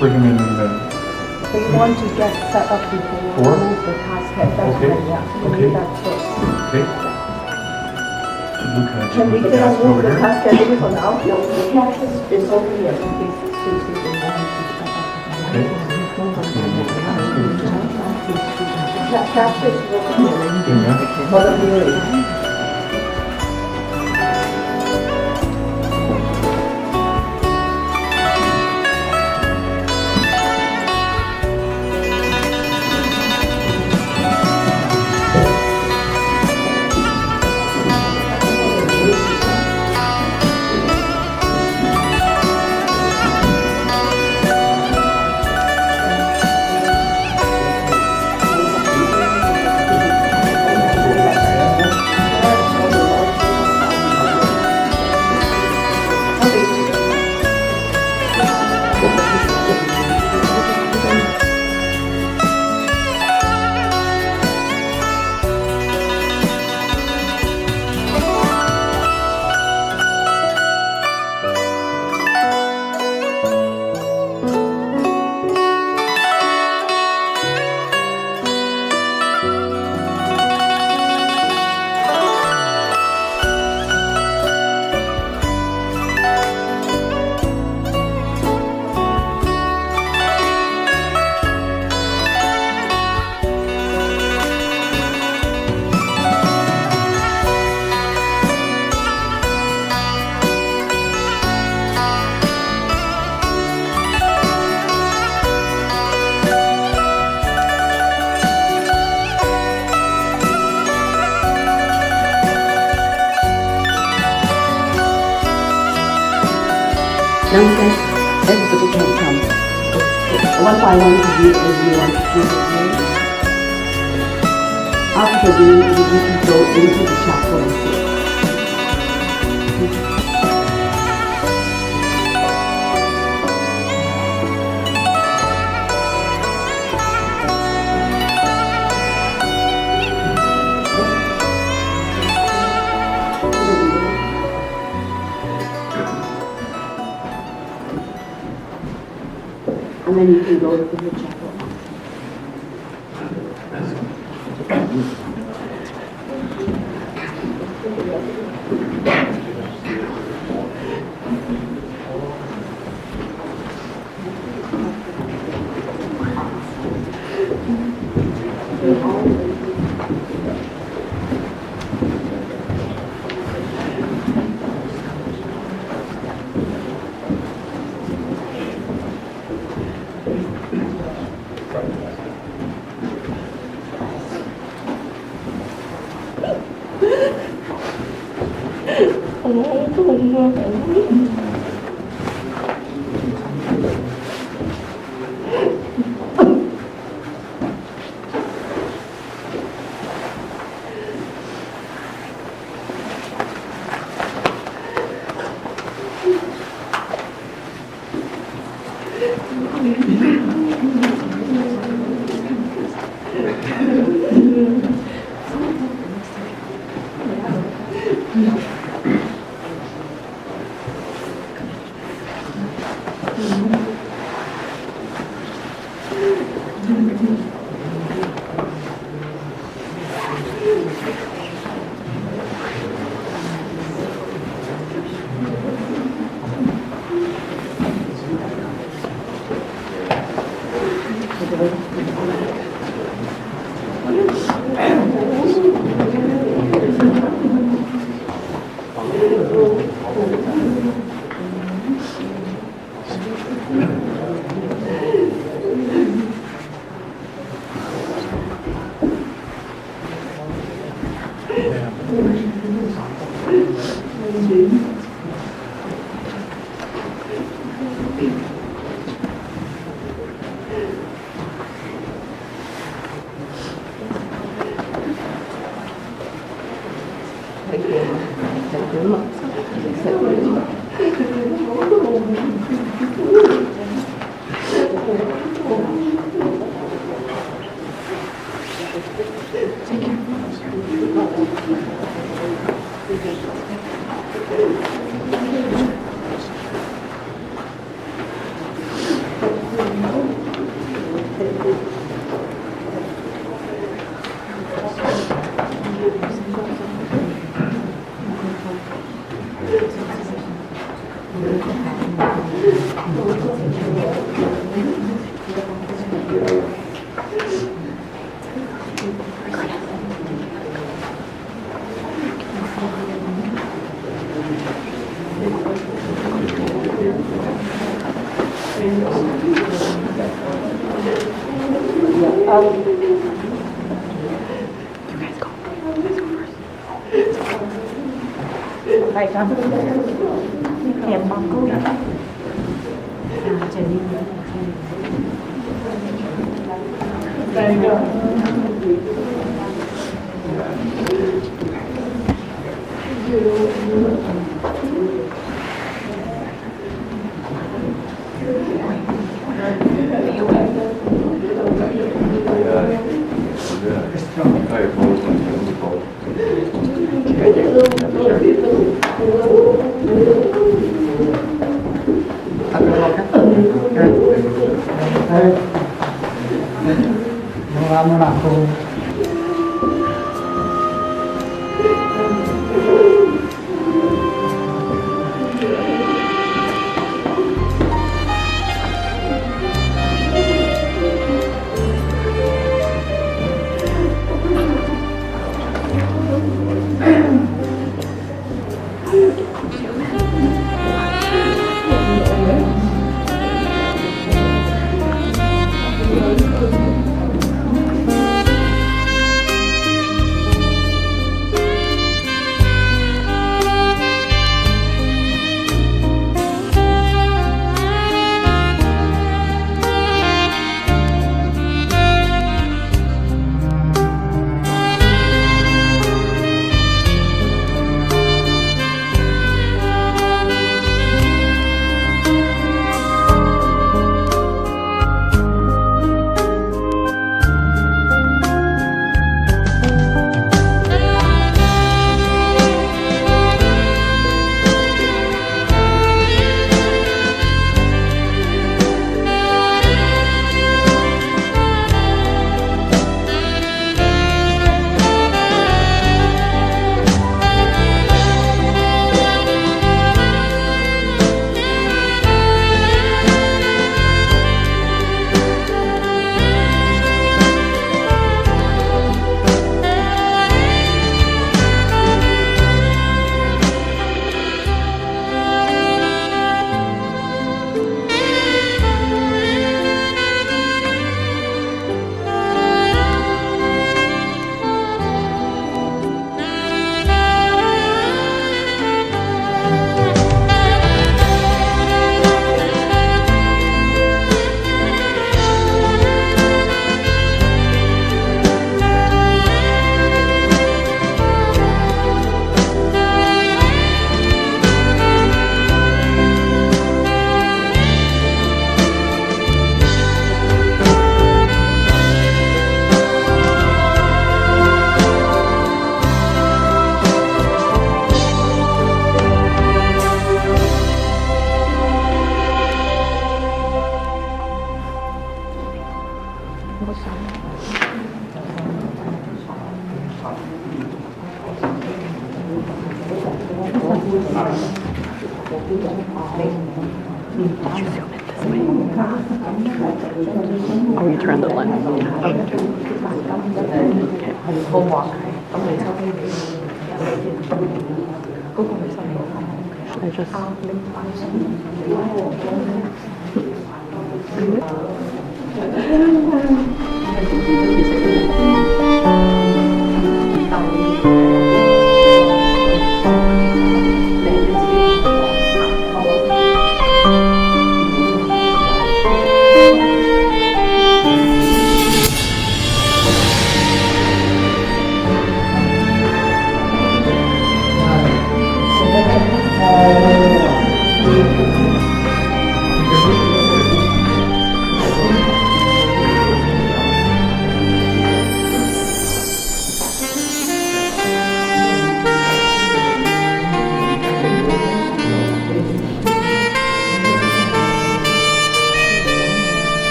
bring him in then. They want to get set up before Four? move the casket. That's Okay. why, yeah. We Okay. need that first. Okay? Luke, can I just Can we move the can I casket move over the here? casket maybe for now? No, the casket is over here. Please, please, please, they want to set up. Okay. Casket is over here. Yeah. For the viewing. Now you guys, everybody can come. One by one to view as you want to do it. After the you can go into the chapel and sit. And then you can go to the chapel. ไปกันเขียนบางกุ้งเจนี่Maraming ako. Oh, you turned the lens. Okay. Home walk ต้องเลยชอบให้ก็คงไม่สนุก I just. เ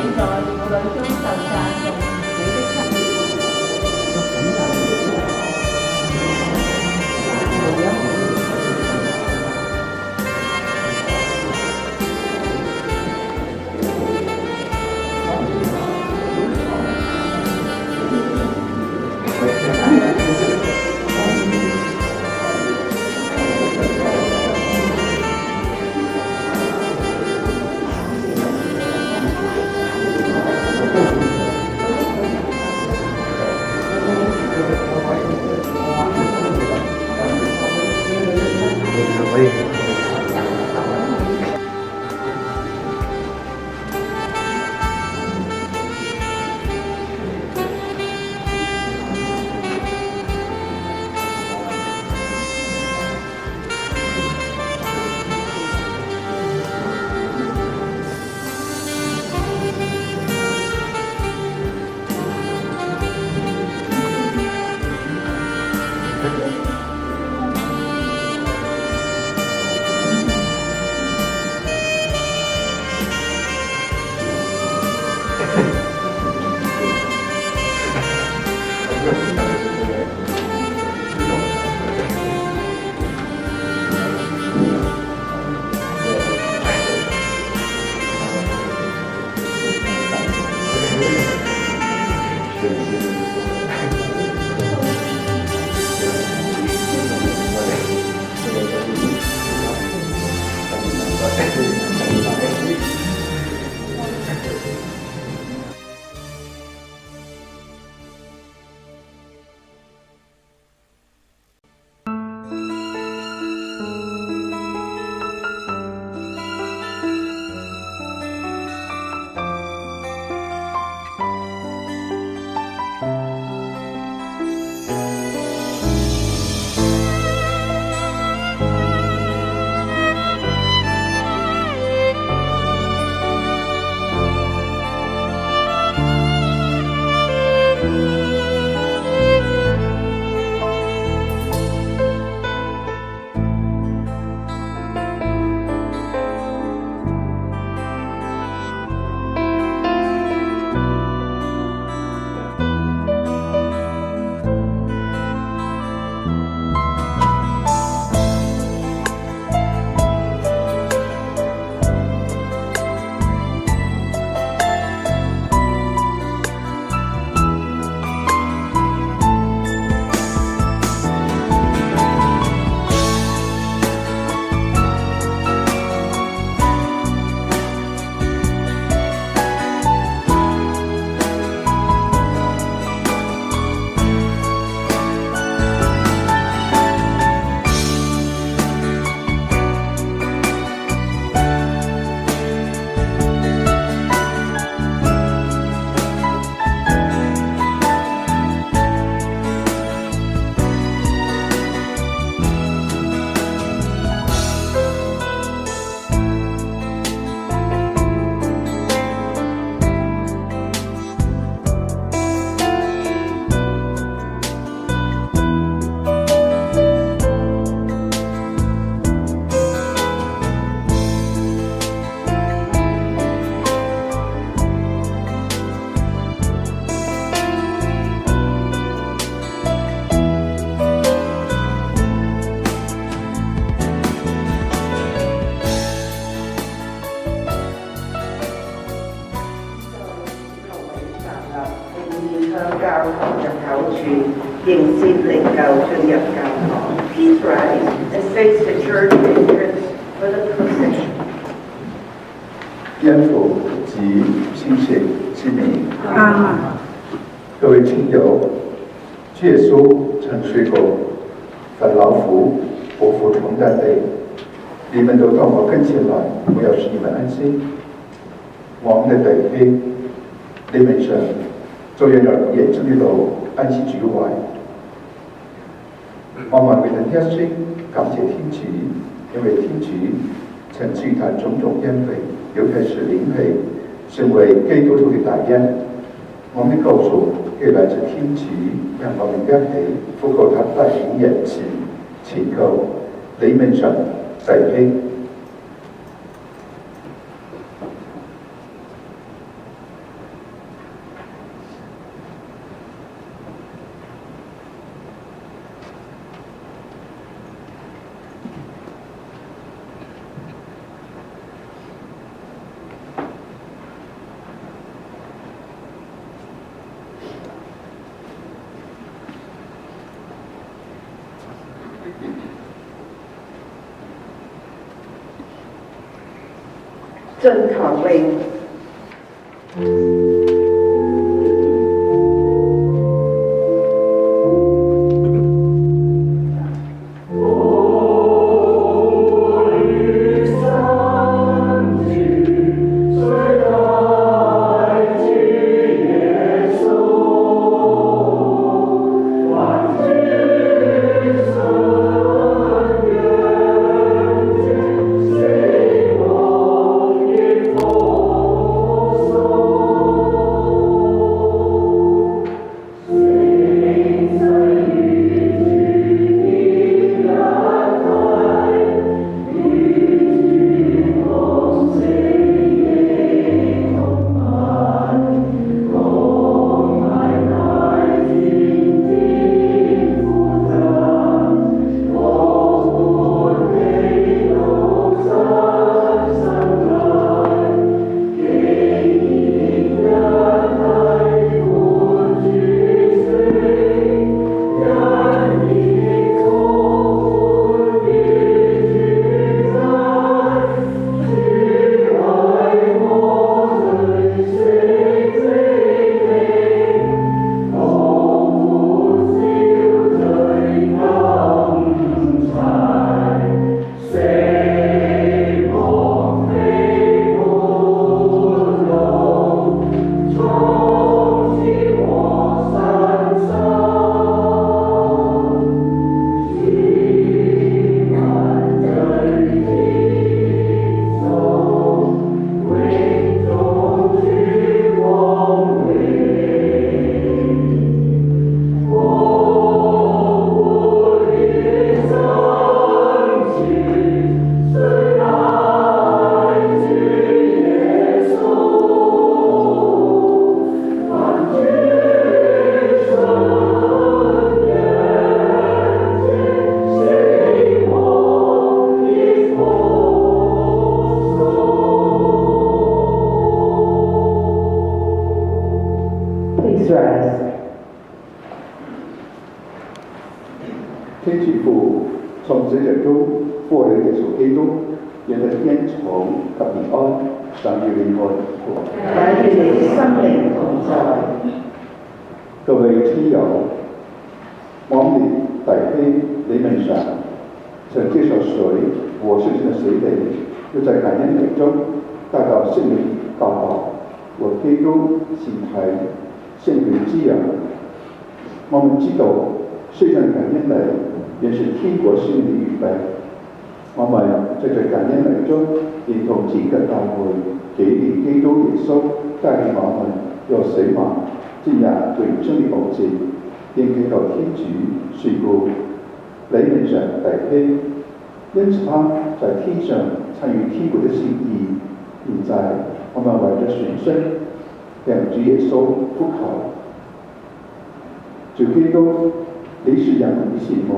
在婦女中受讚頌，你的親教堂入口處迎接靈柩進入教堂。Please rise and face the church entrance for the procession. 因父子聖神之名，阿們。各位親友，主耶穌曾說過：凡勞苦我負重擔的，你們都到我跟前來，我要使你們安息。我們的弟兄，你們想做人有眼睛的路，安息主懷。我們為了聽聲，感謝天主，因為天主曾賜他種種恩惠，尤其是靈氣，成為基督徒的大恩。我們的救贖既來自天主，讓我們一起呼求他帶領仁慈，祈求你們上弟兄。進求榮。天主父從這日中呼你耶穌基督，讓佢恩寵及平安上於你我也與你心靈同在。各位親友，我們弟兄理論上曾接受水和聖經的洗禮，要在感恩禮中得到聖靈教導和基督身體聖靈滋養。我們知道，雖然感恩禮也是天國聖靈的預備，我們在感恩禮中連同整個教會紀念基督耶穌帶領我們由死亡進入永生的奧蹟，並祈求天主垂顧理論上弟兄，因此他在天上參與天國的事宜。現在我們為咗選生向主耶穌呼求，主基督，你是人民的羨慕，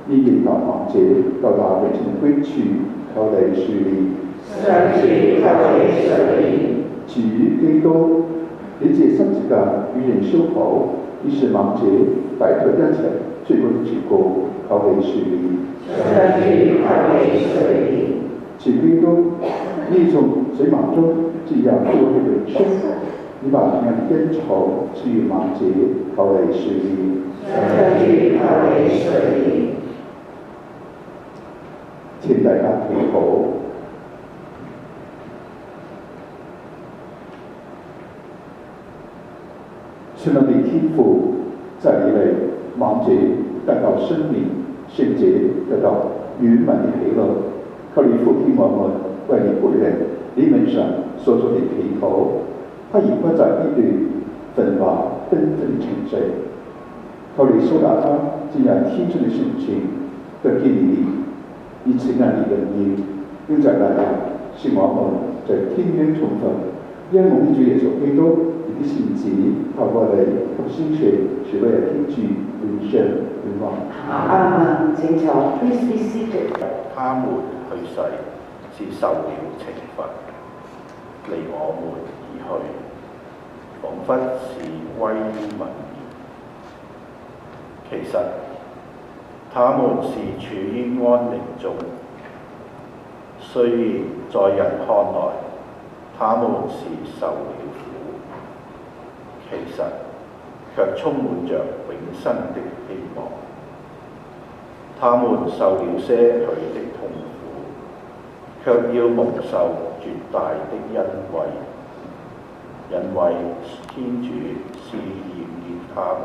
你引導亡者到達永生的歸處，求你恕你。上主，求你赦免。主基督，你借十字架與人修好，你使亡者擺脫一切罪惡的桎梏，求你赦免。上主，求你赦免。主基督，你從死亡中自由復活的永生，你把平安恩寵賜予亡者，求你赦免。上主，求你赦免。請大家祈禱。全能的天父，在你哋亡者得到生命，聖者得到圓滿的喜樂，求你俯聽我們為你僕人理論上所做的祈禱，他已不在呢段奮華繽紛的程序，求你收納他進入天主的聖情的建立，以此愛你的義，並在那日使我們在天邊重逢，因我們主耶穌基督。你的聖子透過你及聖血，是為了天主永生永王。阿門。請坐。Please be seated. 他們去世是受了懲罰，離我們而去，彷彿是威民。其實他們是處於安寧中，雖然在人看來他們是受了苦，其實卻充滿着永生的希望。他們受了些許的痛苦，卻要蒙受絕大的恩惠，因為天主是驗驗他們，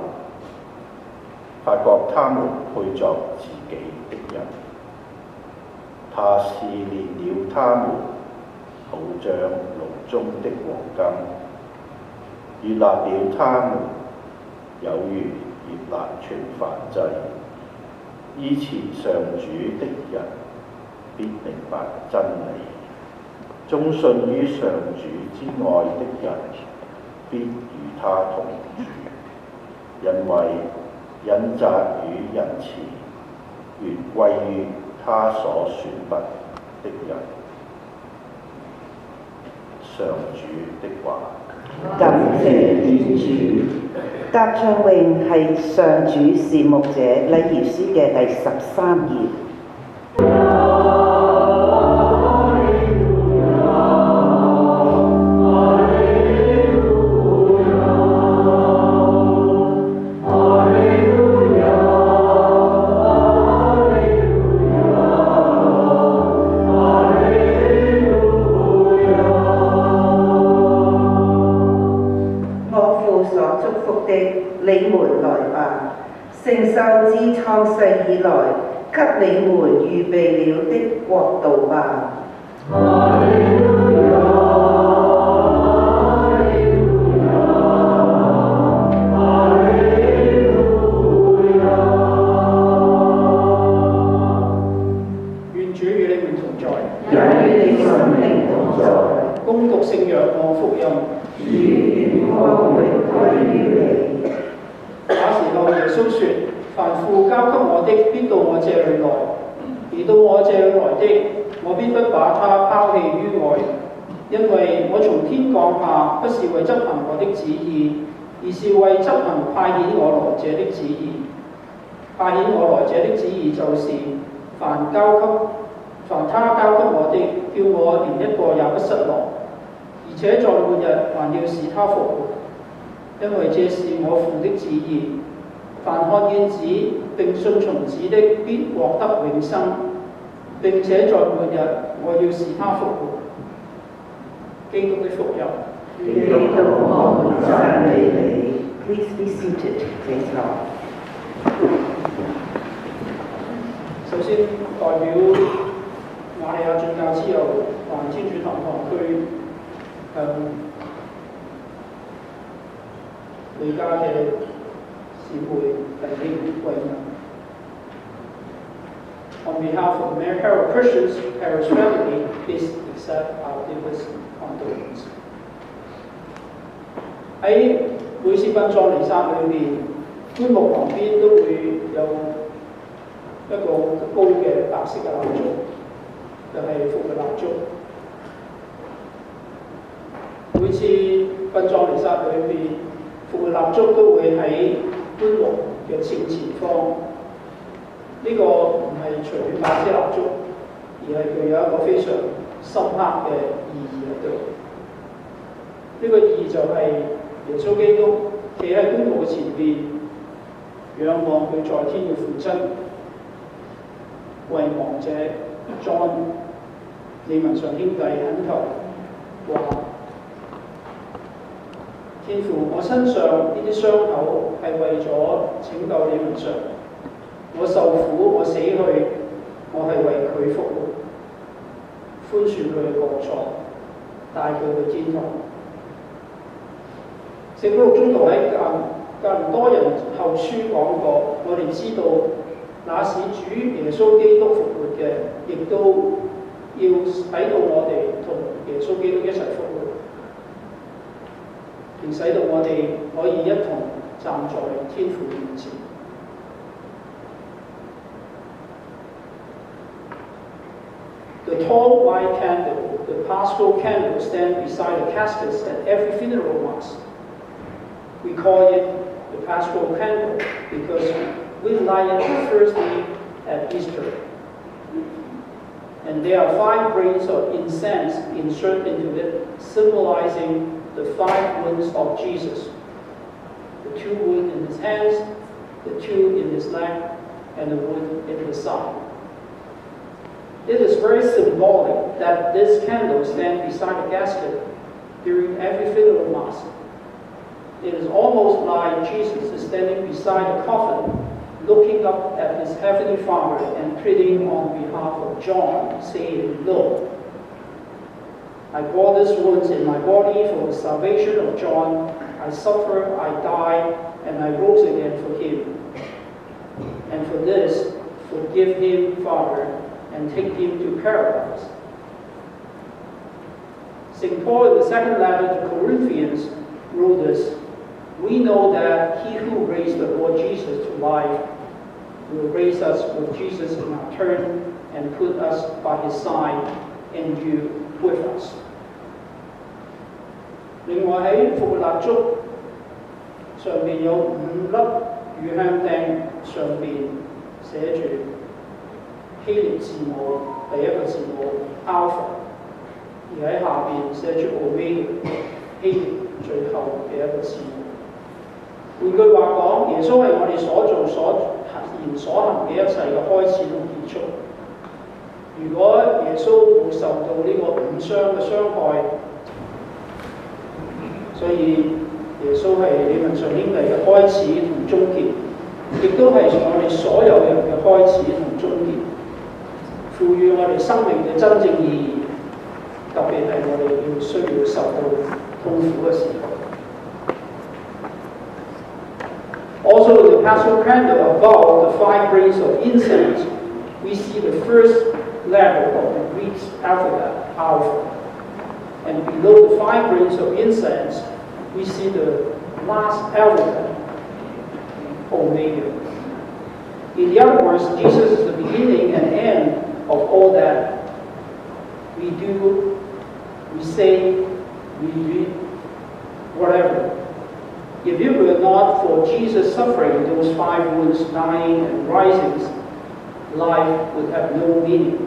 發覺他們配作自己的人。他試煉了他們，好像爐中的黃金，悅納了他們，有如悅納全燔祭。依持上主的人必明白真理，忠信於上主之愛的人必與他同住，因為恩澤與仁慈原歸於他所選拔的人。上主的話。感謝天主。答唱詠係上主是牧者禮儀書嘅第13頁。你們來吧，承受自創世以來給你們預備了的國度吧。願主與你們同在，也與你心靈同在。恭讀聖若望福音。願光榮歸於你。那時候耶穌說：凡父交給我的，必到我這裏來；而到我這裏來的，我必不把他拋棄於外。因為我從天降下，不是為執行我的旨意，而是為執行派遣我來者的旨意。派遣我來者的旨意就是，凡他交給我的，叫我連一個也不失落，而且在末日還要使他復活。因為這是我父的旨意，凡看見子並信從子的，必獲得永生，並且在末日我要使他復活。基督的福音。基督我們讚美你。Please be seated, praise God。首先代表瑪利亞進教之後，環天主堂區女家嘅姊妹弟兄慰問。On behalf of Mary Carroll Christians Parish Family, please accept our deepest condolence. 喺每次殯葬彌撒裏面，棺木旁邊都會有一個高嘅白色嘅蠟燭，就係復活蠟燭。每次殯葬彌撒裏面，復活蠟燭都會喺棺木嘅前方。呢個唔係隨便擺支蠟燭，而係具有一個非常深刻嘅意義喺度。呢個意義就係耶穌基督企喺棺木嘅前邊，仰望佢在天嘅父親，為亡者John李文順兄弟懇求話：天父，我身上呢啲傷口係為咗拯救李文順。我受苦，我死去，我係為佢復活，寬恕佢嘅過錯，帶佢去天堂。聖保祿宗徒喺格林多人後書講過，我哋知道那使主耶穌基督復活嘅，亦都要使到我哋同耶穌基督一齊復活，並使到我哋可以一同站在天父面前。The tall white candle, the paschal candle, stand beside the caskets at every funeral mass. We call it the paschal candle because we light it firstly at Easter. And there are 5 grains of incense inserted into it, symbolizing the 5 wounds of Jesus. The 2 wounds in his hands, the 2 in his leg, and the wound in his side. It is very symbolic that this candle stands beside the casket during every funeral mass. It is almost like Jesus is standing beside the coffin, looking up at his heavenly Father and pleading on behalf of John, saying, "Lord, I bore these wounds in my body for the salvation of John. I suffered, I died, and I rose again for him. And for this, forgive him, Father, and take him to paradise." St. Paul in the second letter to Corinthians wrote this, "We know that he who raised the Lord Jesus to life will raise us with Jesus in our turn and put us by his side and you with us." 另外喺復活蠟燭上面有5粒乳香釘，上面寫住希臘字母第一個字母 Alpha， 而喺下邊寫住 Omega， 希臘最後嘅一個字母。換句話講，耶穌係我哋所做所言所行嘅一切嘅開始同結束。如果耶穌冇受到呢個5傷嘅傷害，所以耶穌係李文祥兄弟嘅開始同終結，亦都係我哋所有人嘅開始同終結，賦予我哋生命嘅真正意義。特別係我哋需要受到痛苦嘅時候。Also, in the paschal candle above the 5 grains of incense, we see the first letter of the Greek alphabet, Alpha. And below the 5 grains of incense, we see the last alphabet, Omega. In other words, Jesus is the beginning and end of all that we do, we say, we read, whatever. If it were not for Jesus suffering those 5 wounds, dying and rising, life would have no meaning.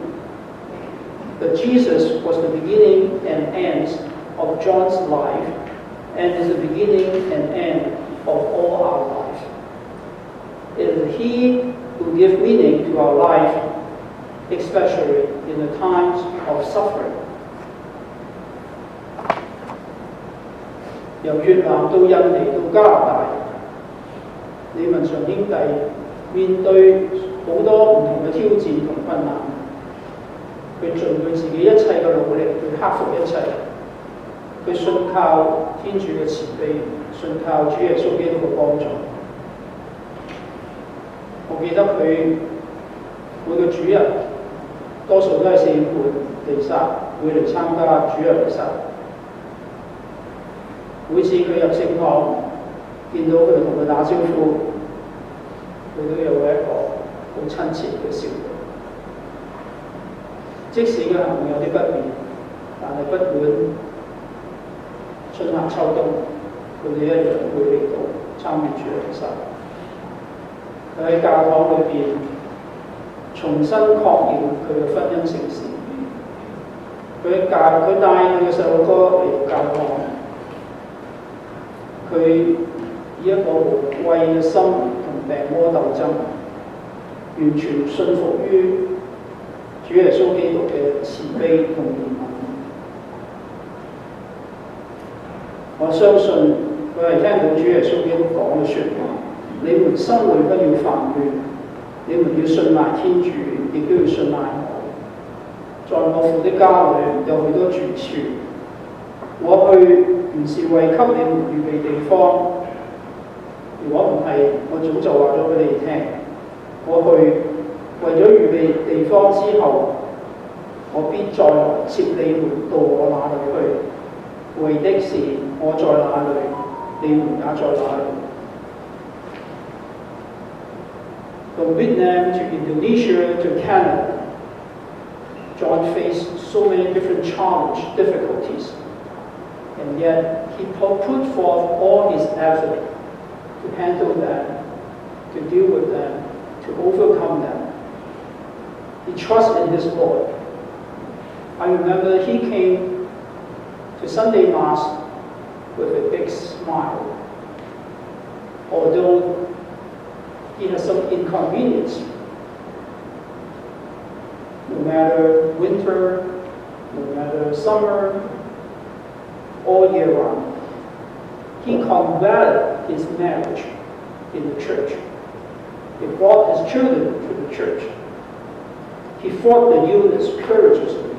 But Jesus was the beginning and end of John's life, and is the beginning and end of all our life. It is He who gives meaning to our life, especially in the times of suffering. 由越南到印尼到加拿大，李文祥兄弟面對好多唔同嘅挑戰同困難，佢盡佢自己一切嘅努力去克服一切，佢信靠天主嘅慈悲，信靠主耶穌基督嘅幫助。我記得佢每個主日多數都係4點半彌撒，會嚟參加主日彌撒。每次佢入聖堂，見到佢同佢打招呼，佢都有一個好親切嘅笑容。即使佢行有啲不便，但係不管春夏秋冬，佢哋一樣會嚟到參與主日彌撒。佢喺教堂裏邊重新確認佢嘅婚姻聖事。佢帶佢嘅細路哥嚟教堂。佢以一個無畏嘅心同病魔鬥爭，完全信服於主耶穌基督嘅慈悲同憐憫。我相信佢係聽到主耶穌基督講嘅説話：你們心裏不要煩亂，你們要信賴天主，亦都要信賴我。在我父的家裏有許多住處，我去唔是為給你們預備地方，如果唔係，我早就話咗俾你聽。我去為咗預備地方之後，我必再來接你們到我那裏去。為的是我在哪裏，你們也在哪裏。From Vietnam to Indonesia to Canada, John faced so many different challenges, difficulties. And yet he put forth all his effort to handle them, to deal with them, to overcome them. He trusted in his Lord, I remember he came to Sunday Mass with a big smile, although he has some inconvenience. No matter winter, no matter summer, all year round, he combated his marriage in the church. He brought his children to the church. He fought the illness courageously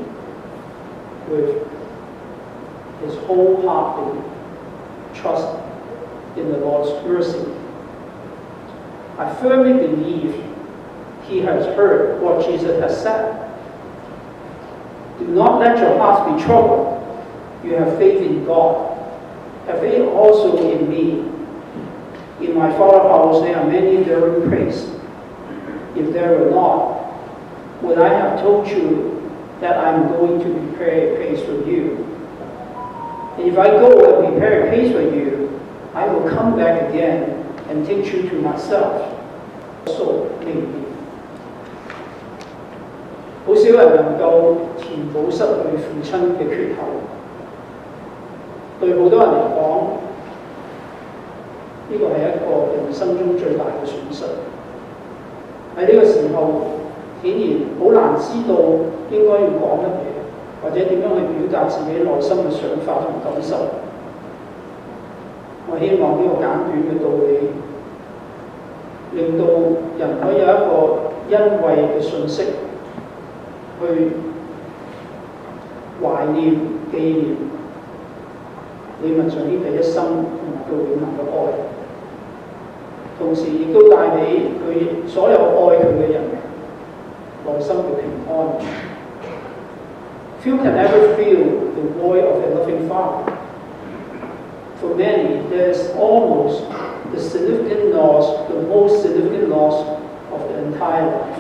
with his wholehearted trust in the Lord's mercy. I firmly believe he has heard what Jesus has said. Do not let your hearts be troubled. You have faith in God. Have faith also in me. In my Father's house there are many dwelling places. If there were not, would I have told you that I'm going to prepare a place for you? And if I go and prepare a place for you, I will come back again and take you to myself. So maybe 好少人能夠填補失去父親嘅缺口。對好多人嚟講，呢個係一個人生中最大嘅損失。喺呢個時候，顯然好難知道應該要講乜嘢，或者點樣去表達自己內心嘅想法同感受。我希望呢個簡短嘅道理，令到人可以有一個恩惠嘅信息，去懷念、紀念李文上天第一生同埋佢永恆嘅愛，同時亦都帶俾佢所有愛佢嘅人內心嘅平安。Few can ever feel the void of a loving Father. For many, there's almost the significant loss, the most significant loss of the entire life.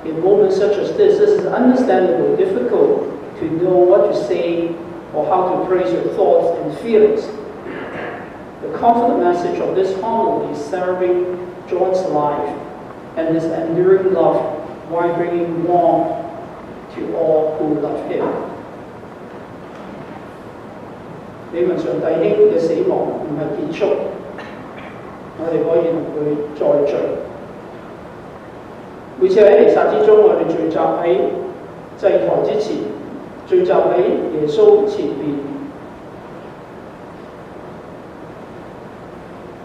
In moments such as this is understandably difficult to know what to say or how to praise your thoughts and feelings. The confident message of this homily is serving John's life and his enduring love while bringing warmth to all who love him. 李文常弟兄嘅死亡唔係結束，我哋可以同佢再聚。每次喺彌撒之中，我哋聚集喺祭台之前，聚集喺耶穌前面。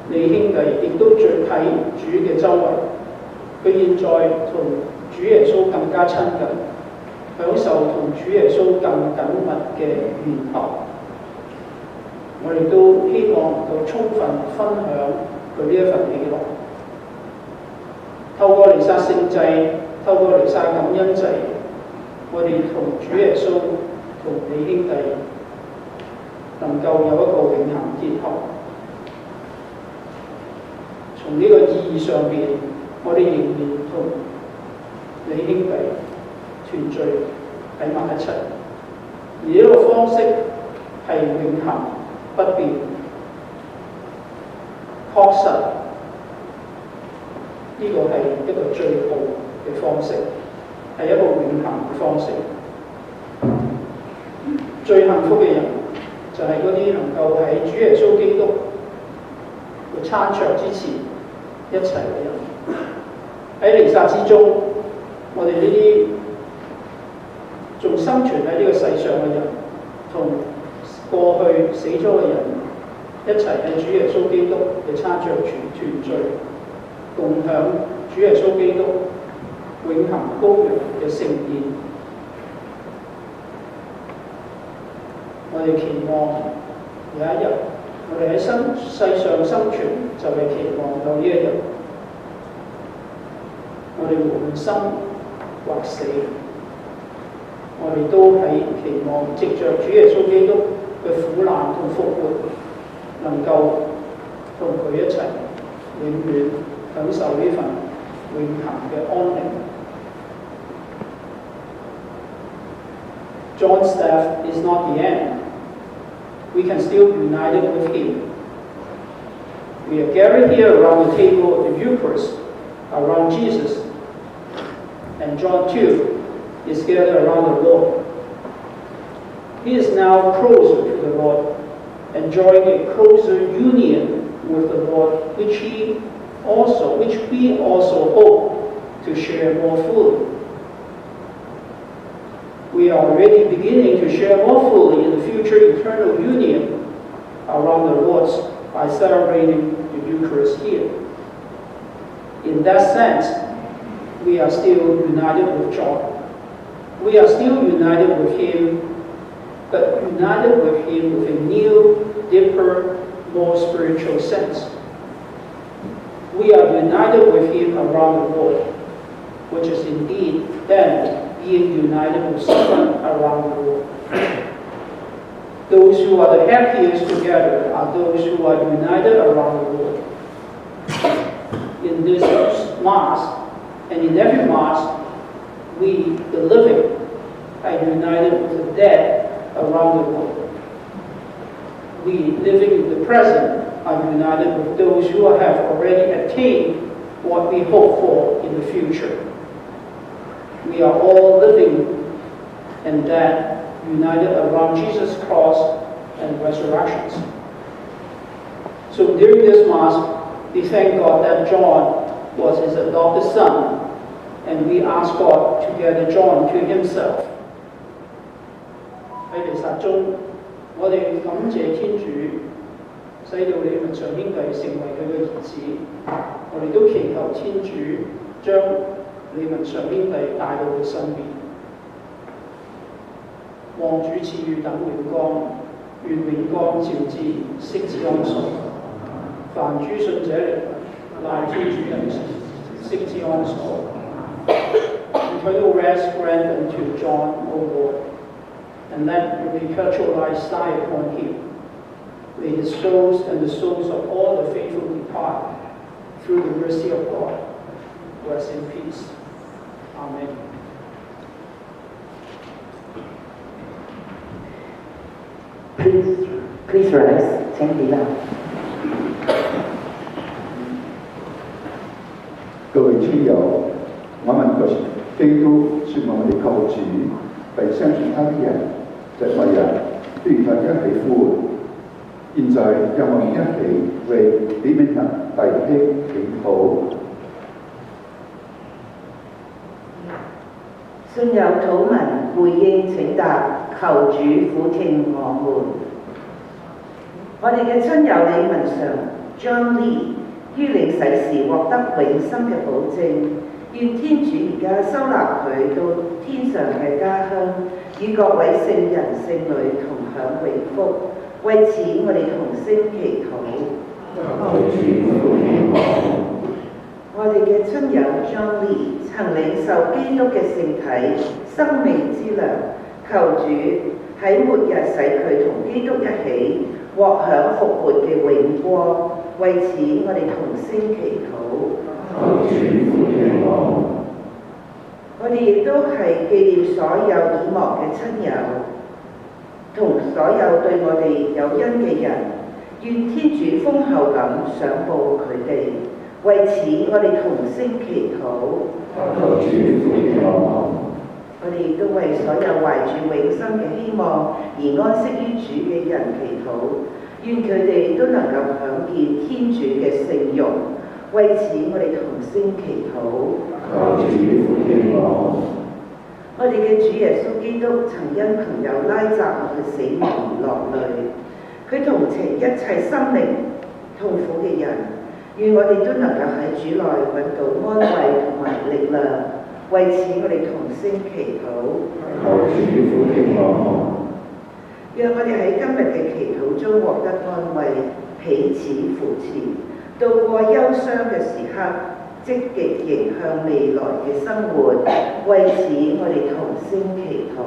李兄弟亦都聚喺主嘅周圍，佢現在同主耶穌更加親近，享受同主耶穌更緊密嘅聯合。我哋都希望能夠充分分享佢呢一份喜樂。透過彌撒聖祭，透過彌撒感恩祭，我哋同主耶穌同李兄弟能夠有一個永恆結合。從呢個意義上邊，我哋仍然同李兄弟團聚喺埋一齊，而呢個方式係永恆不變，確實呢個係一個最好嘅方式，係一個永恆嘅方式。最幸福嘅人就係嗰啲能夠喺主耶穌基督嘅餐桌之前一齊嘅人。喺彌撒之中，我哋呢啲仲生存喺呢個世上嘅人，同過去死咗嘅人一齊喺主耶穌基督嘅餐桌團聚，共享主耶穌基督永恆羔羊嘅盛宴。我哋期望有一日，我哋喺世上生存，就係期望有呢一日。我哋無論生或死，我哋都喺期望藉着主耶穌基督嘅苦難同復活，能夠同佢一齊永遠享受呢份永恆嘅安寧。John's death is not the end. We can still be united with him. We are gathered here around the table of the Eucharist, around Jesus. And John 2 is gathered around the Lord. He is now closer to the Lord, enjoying a closer union with the Lord, which we also hope to share more fully. We are already beginning to share more fully in the future eternal union around the Lord by celebrating the Eucharist here. In that sense, we are still united with John. We are still united with him, but united with him with a new, deeper, more spiritual sense. We are united with him around the Lord, which is indeed then being united with someone around the Lord. Those who are the happiest together are those who are united around the Lord. In this Mass, and in every Mass, we, the living, are united with the dead around the world. We, living in the present, are united with those who have already attained what we hope for in the future. We are all living and dead, united around Jesus' cross and resurrections. So during this Mass, we thank God that John was his adopted son, and we ask God to gather John to himself. 喺彌撒中，我哋感謝天主，使到李文祥兄弟成為佢嘅兒子。我哋都祈求天主將李文祥兄弟帶到佢身邊。望主賜予等永光，願永光照之，悉之安爽。凡諸信者靈魂，賴天主仁慈，悉之安爽。Eternal rest grant unto John, O Lord, and let your perpetual light shine upon him. May his souls and the souls of all the faithful depart through the mercy of God. Rest in peace. Amen. Please rise. 請起立。各位亲友，我們嘅基督是我們的救主，為相信他的人，這麼人對他一起呼喚。現在讓我們一起為李明能弟兄祈禱。信友禱文回應請答，求主俯聽我們。我哋嘅親友李文常 John Lee 於領洗時獲得永生嘅保證，願天主而家收納佢到天上嘅家鄉，與各位聖人聖女同享永福。為此，我哋同聲祈禱。我哋嘅親友 John Lee 曾領受基督嘅聖體、生命之糧，求主喺末日使佢同基督一起獲享復活嘅永光。為此，我哋同聲祈禱。我哋亦都係紀念所有已亡嘅親友，同所有對我哋有恩嘅人，願天主豐厚咁賞報佢哋。為此，我哋同聲祈禱。我哋亦都為所有懷住永生嘅希望而安息於主嘅人祈禱，願佢哋都能夠享見天主嘅聖容。為此，我哋同聲祈禱。我哋嘅主耶穌基督曾因朋友拉匝嘅死亡而落淚，佢同情一切心靈痛苦嘅人，願我哋都能夠喺主內揾到安慰同埋力量。為此，我哋同聲祈禱。讓我哋喺今日嘅祈禱中獲得安慰，彼此扶持，度過憂傷嘅時刻，積極迎向未來嘅生活。為此，我哋同聲祈禱。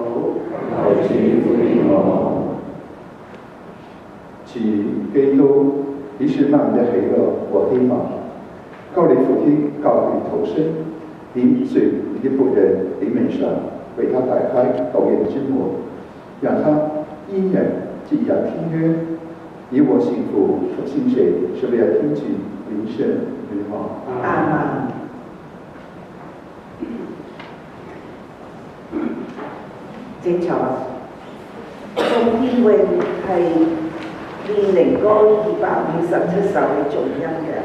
主基督，你是萬的喜樂和希望，求你俯聽教會投身，點綴你的僕人李明常，為他打開導引之門，讓他因人既然聽約，以我幸福和心血，是為了聽取靈聖願望。阿們。請坐。宋憲榮係練靈歌257首嘅重音嘅，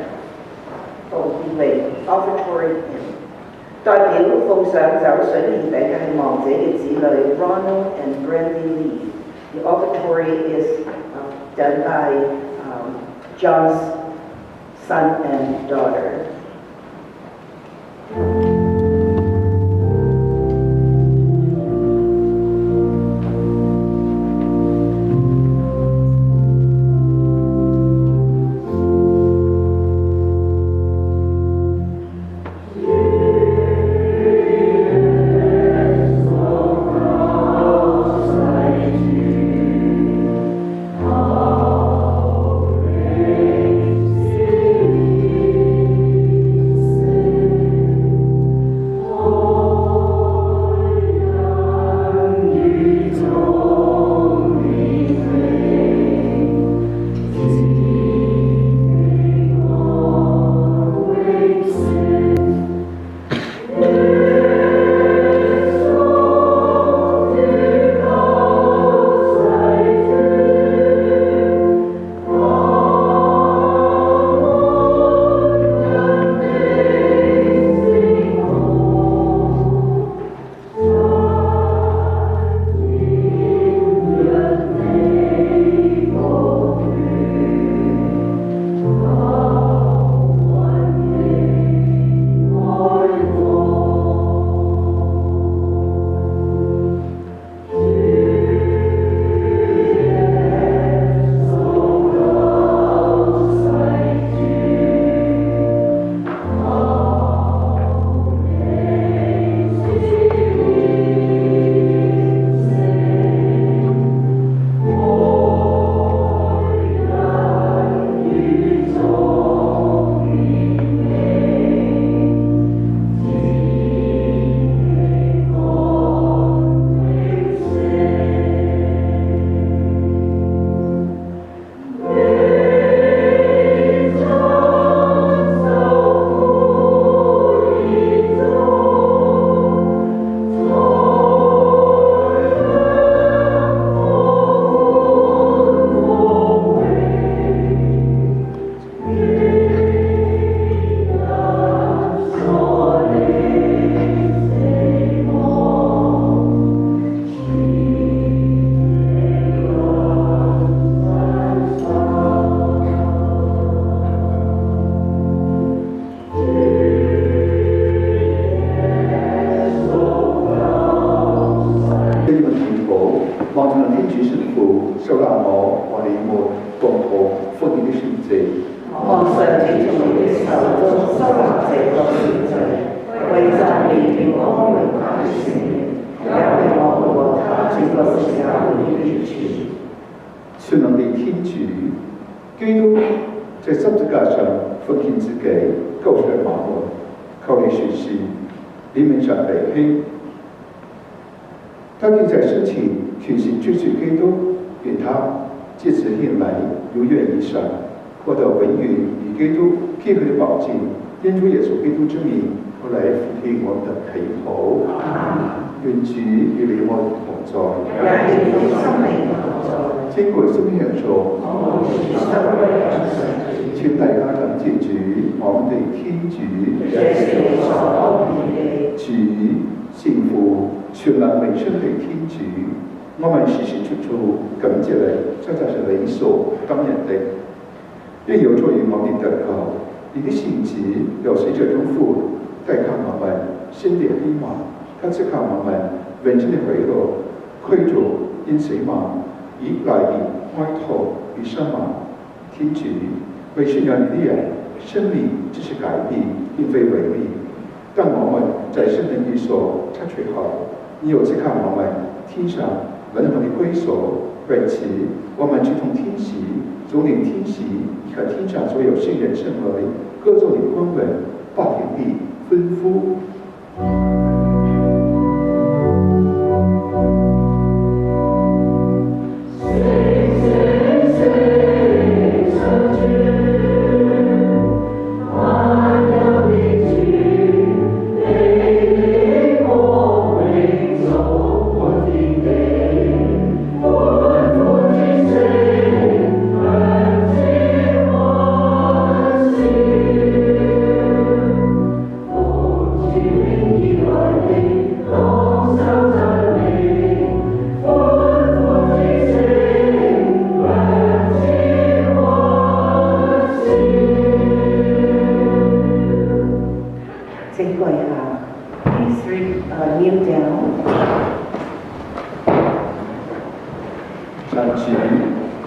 杜憲榮 Offertory Hymn。代表奉上酒水年餅嘅係亡者嘅子女 Ronald and Brandy Lee。The offertory is done by John's son and daughter. Thank you.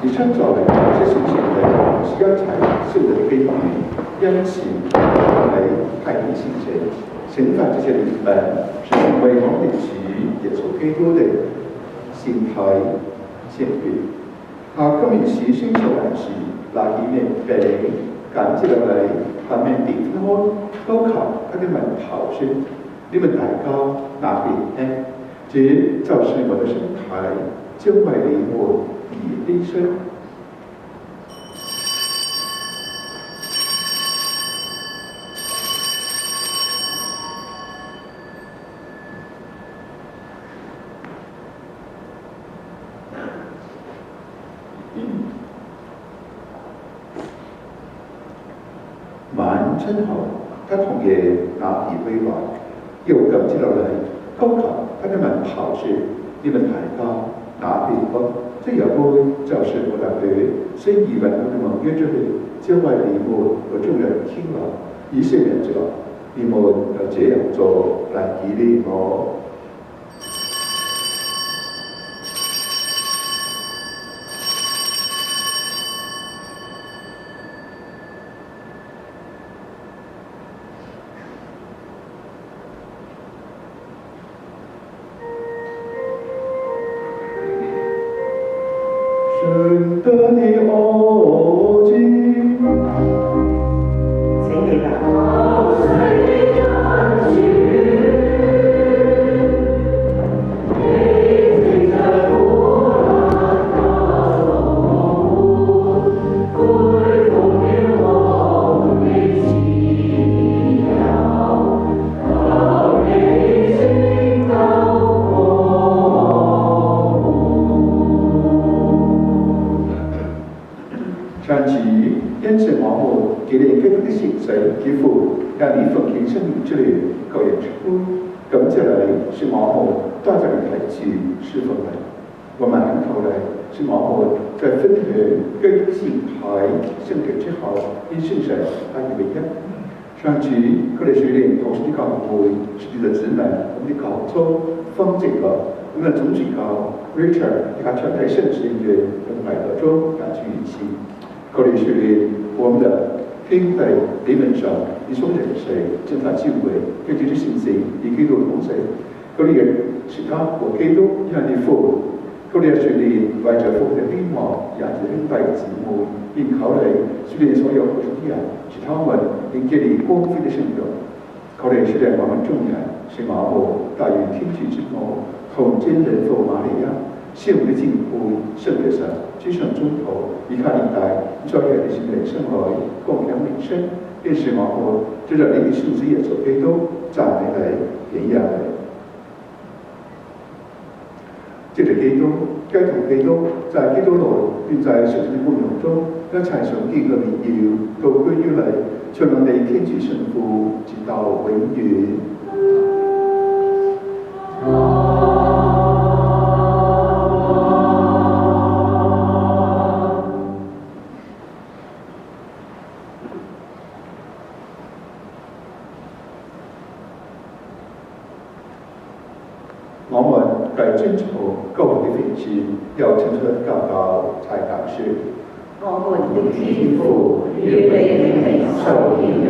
你创造了这些行为是要采圣的根源，因此来太平信神，神把这些灵本是成为我们的主耶稣基督的心态见证。今日是星期日是那几年病感接落嚟，下面地方都求他的门頭說：你們大家那邊聽，這就是我的身體，將為你們而犧牲。晚餐後，他同爺拿起杯來，又感接落嚟，高求他的門徒說：你們大家拿邊喝，這一杯就是我的血，是以為我們約着你，將為你們和眾人聽了，以赦免者，你們要這樣做來紀念我。神的奥迹，請你立。長期因此我們紀念基督的聖死，幾乎讓你奉獻生命之靈救人之夫。咁接來是我們帶着你來去侍奉你。我們很後來是我們在分享基督聖體聖體之後，因聖神合而為一。上主佢哋樹立同時的教會是你的子民，我們的教宗方濟各，我們的總主教 Richard 和全體聖職人員同埋德中感謝一起。佢哋樹立我們的天地理論上一種人士正法智慧，根據這信息與基督同在。佢哋是他和基督一樣的父。佢哋樹立為着父的希望，也是兄弟姊妹，並考慮樹立所有活着的人，使他們能建立光輝的生活。佢哋樹立我們眾人，是我們大於天主之母，同真人父瑪利亞。是我們的敬父聖的神，居上中途，以看一代在人的心人生來供養永生，便是我們藉着你的聖子耶穌基督讚美你、榮耀你。藉着基督，該同基督在基督內，並在聖子的光榮中，一切上天嘅榮耀都歸於你，隨我哋天主聖父，直到永遠。我們在遵從教會的訓示，又清楚地教導才教說：我們的天父，願你的名受顯揚，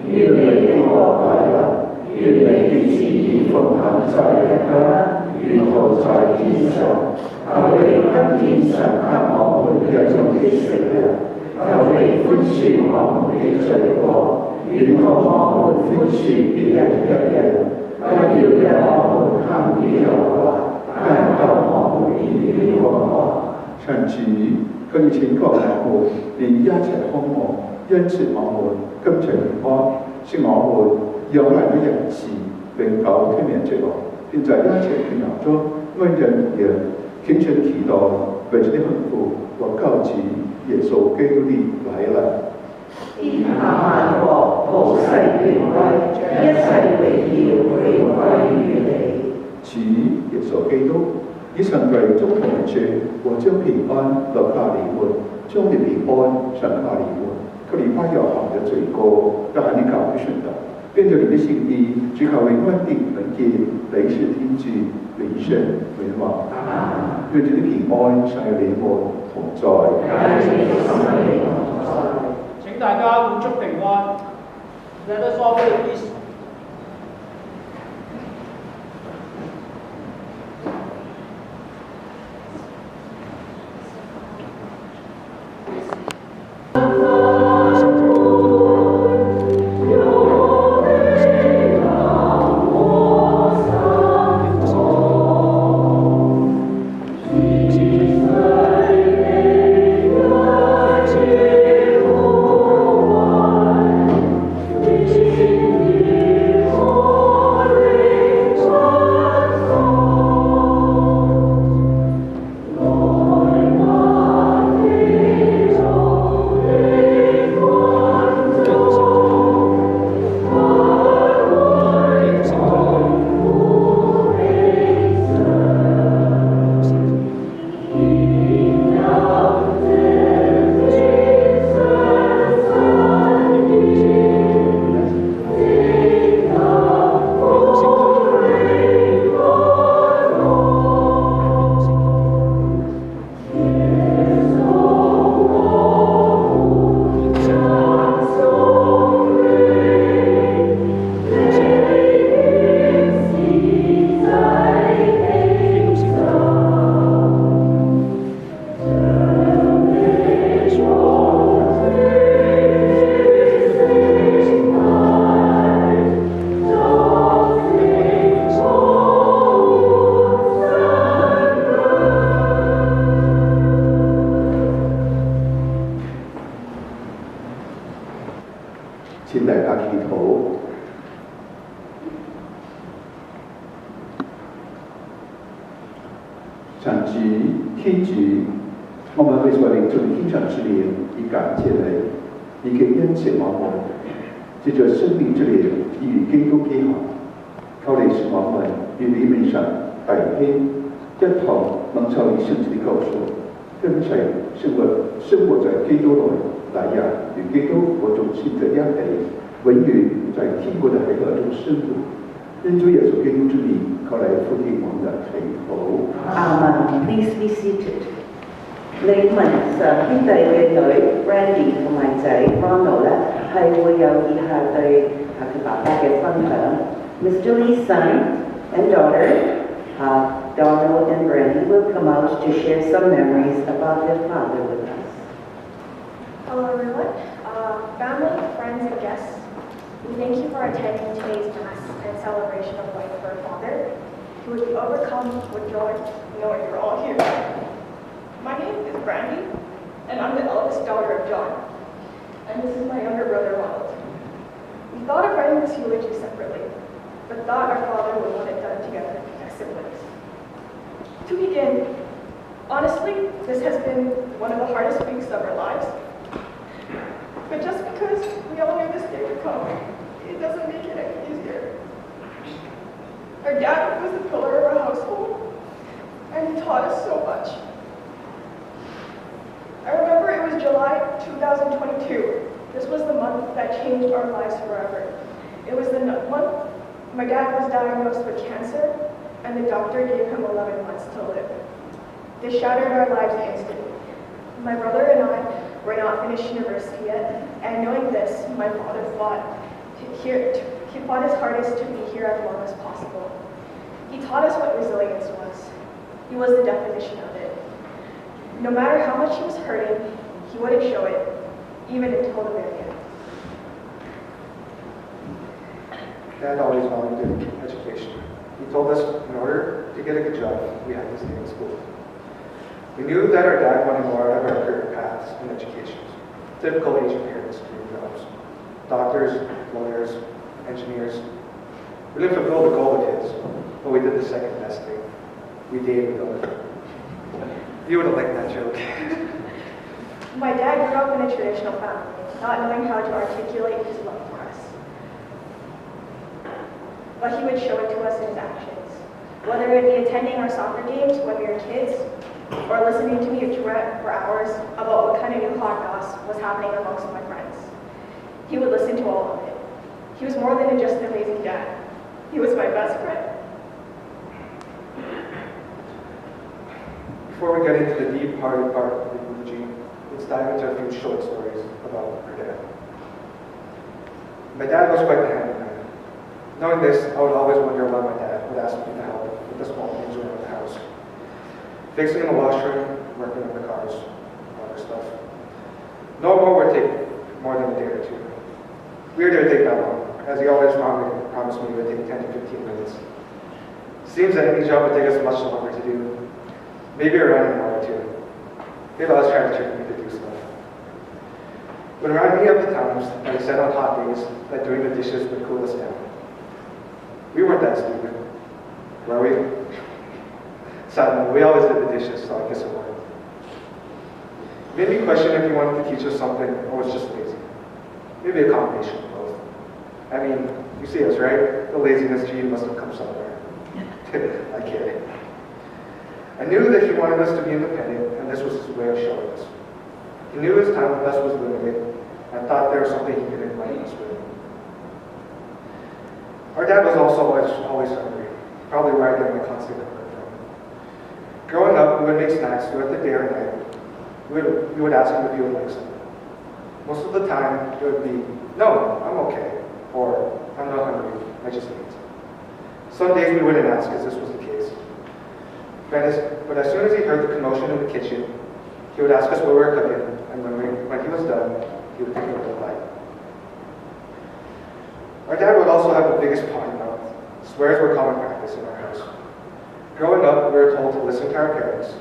願你的國來臨，願你的旨意奉行在人間，如同在天上。求你今天賞給我們日用的食糧，求你寬恕我們的罪過，如同我們寬恕別人一樣。不要讓我們陷於誘惑，但救我們於惡惡。上主，佢要拯救我們，連一齊康樂，因此我們今場平安，是我們有難的人士永久推免罪惡，並在一切平安中安人人虔誠祈禱，為主的幸福和救主耶穌基督的來臨。天下萬國普世權威，一切榮耀永歸於你。主耶穌基督，以神為中同人說：我將平安留下你們，將你平安賞下你們。佢哋不要行的罪過，但係你教會順道，變咗你的心意，只求永安的永見，你是天主，永生永王。願主的平安常與你們同在。forward, please.請大家祈禱。上主天主，我們為所領盡天上之靈而感謝你，已經恩賜我們，藉着生命之靈與基督結合，求你使我們與你們神弟兄一同蒙受你聖子的救贖，跟隨生活在基督內，那樣與基督和眾聖者一起，永遠在天國的喜樂中生活。因主耶穌基督之名，求你俯聽我們的祈禱。Amen. Please be seated. 李文常兄弟嘅女 Brandy 同埋仔 Ronald 咧，係會有以下對佢爸爸嘅分享。Mr. Lee's son and daughter, Donald and Brandy, will come out to share some memories about their father with us. Hello everyone, family, friends and guests. We thank you for attending today's Mass and celebration of life for our Father. You would be overcome with joy knowing you're all here. My name is Brandy, and I'm the eldest daughter of John. And this is my younger brother, Ronald. We thought of writing this eulogy separately, but thought our father would want it done together as siblings. To begin, honestly, this has been one of the hardest weeks of our lives. But just because we all knew this day would come, it doesn't make it any easier. Our dad was the pillar of our household, and he taught us so much. I remember it was July 2022. This was the month that changed our lives forever. It was the month my dad was diagnosed with cancer, and the doctor gave him 11 months to live. This shattered our lives instantly. My brother and I were not finished university yet, and knowing this, my father he fought his hardest to be here as long as possible. He taught us what resilience was. He was the definition of it. No matter how much he was hurting, he wouldn't show it, even until the very end. Dad always valued education. He told us in order to get a good job, we had to stay in school. We knew that our dad wanted more out of our career paths in education. Typical Asian parents' dream jobs. Doctors, lawyers, engineers. We didn't fulfill the goal of his, but we did the second best thing. We dated over. You would have liked that joke. My dad grew up in a traditional family, not knowing how to articulate his love for us. But he would show it to us in his actions. Whether it be attending our soccer games when we were kids, or listening to me duet for hours about what kind of new hot goss was happening amongst my friends. He would listen to all of it. He was more than just an amazing dad. He was my best friend. Before we get into the deep-hearted part of the eulogy, let's dive into a few short stories about our dad. My dad was quite the handyman. Knowing this, I would always wonder why my dad would ask me to help with the small things around the house. Fixing the washroom, working on the cars, other stuff. No more would take more than a day or two. Weird it would take that long, as he always promised me it would take 10 to 15 minutes. Seems that any job would take us much longer to do. Maybe around an hour or two. Maybe I was trying to trick me to do stuff. Would remind me of the times that he said on hot days that doing the dishes would cool us down. We weren't that stupid, were we? Sadly, we always did the dishes, so I guess it worked. Made me question if he wanted to teach us something or was just lazy. Maybe a combination of both. I mean, you see us, right? The laziness gene must have come somewhere. I kid. I knew that he wanted us to be independent, and this was his way of showing us. He knew his time with us was limited, and thought there was something he could enlighten us with. Our dad was also always hungry, probably where I get my constant comfort from. Growing up, we would make snacks throughout the day or night. We would ask him if he would like some. Most of the time, it would be, no, I'm okay, or I'm not hungry, I just ate. Some days we wouldn't ask as this was the case. But as soon as he heard the commotion in the kitchen, he would ask us what we were cooking, and when he was done, he would pick it up and bite. Our dad would also have the biggest potty mouth. Swears were common practice in our house. Growing up, we were told to listen to our parents,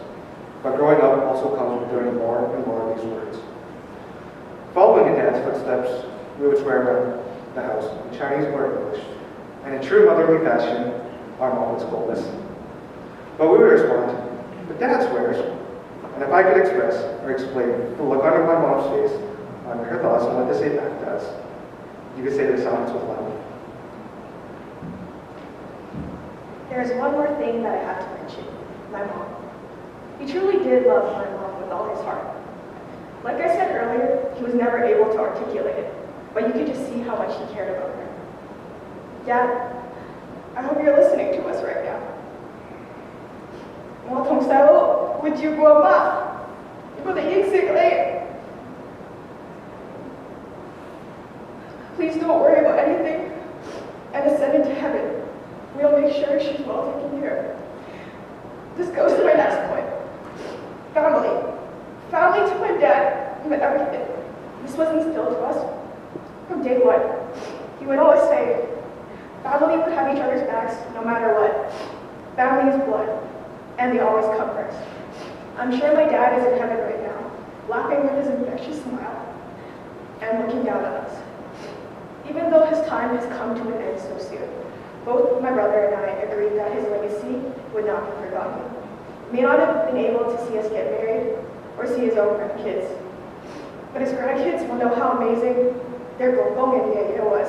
but growing up also comes with learning more and more of these words. Following in Dad's footsteps, we would swear around the house in Chinese or English, and in true motherly fashion, our mom would scold us. But we would respond, but Dad swears. And if I could express or explain the look on my mom's face, on her thoughts on what to say back to us, you could say the silence was loud. There's one more thing that I have to mention, my mom. He truly did love my mom with all his heart. Like I said earlier, he was never able to articulate it, but you could just see how much he cared about her. Dad, I hope you're listening to us right now. 我同細佬會照顧阿媽，我哋應承你。Please don't worry about anything and ascend into heaven. We'll make sure she's well taken care of. This goes to my next point. Family. Family to my dad meant everything. This was instilled to us from day one. He would always say, family would have each other's backs no matter what. Family is blood, and they always come first. I'm sure my dad is in heaven right now, laughing with his infectious smile and looking down at us. Even though his time has come to an end so soon, both my brother and I agreed that his legacy would not be forgotten. He may not have been able to see us get married or see his own grandkids, but his grandkids will know how amazing their Gopong and Yaya was.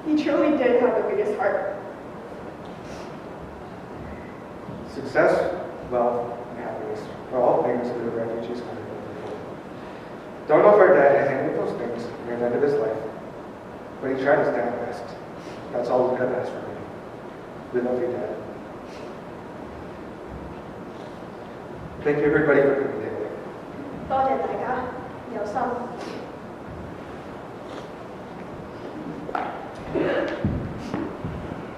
He truly did have the biggest heart. Success, wealth, and happiness are all things that the refugees come to look for. Don't know if our dad had any of those things near the end of his life, but he tried his damn best. That's all we could have asked for him. We love you, Dad. Thank you, everybody, for coming today. 多謝大家，有心。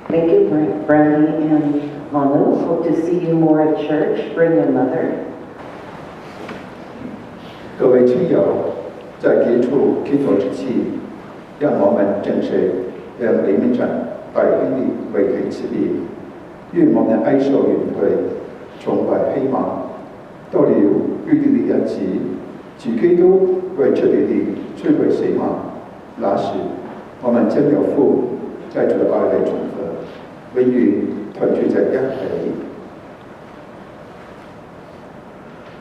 Thank you, Brandy and Manu. Hope to see you more at church. Bring your mother. 各位亲友，在结束祈祷之前，让我们正式向李明臣大兄弟為佢辭別。願我們哀愁遠退，重懷希望。到了預定的日子，主基督為出嚟的摧毀死亡，那時我們將有福在主的愛裏重合，永遠團聚在一起。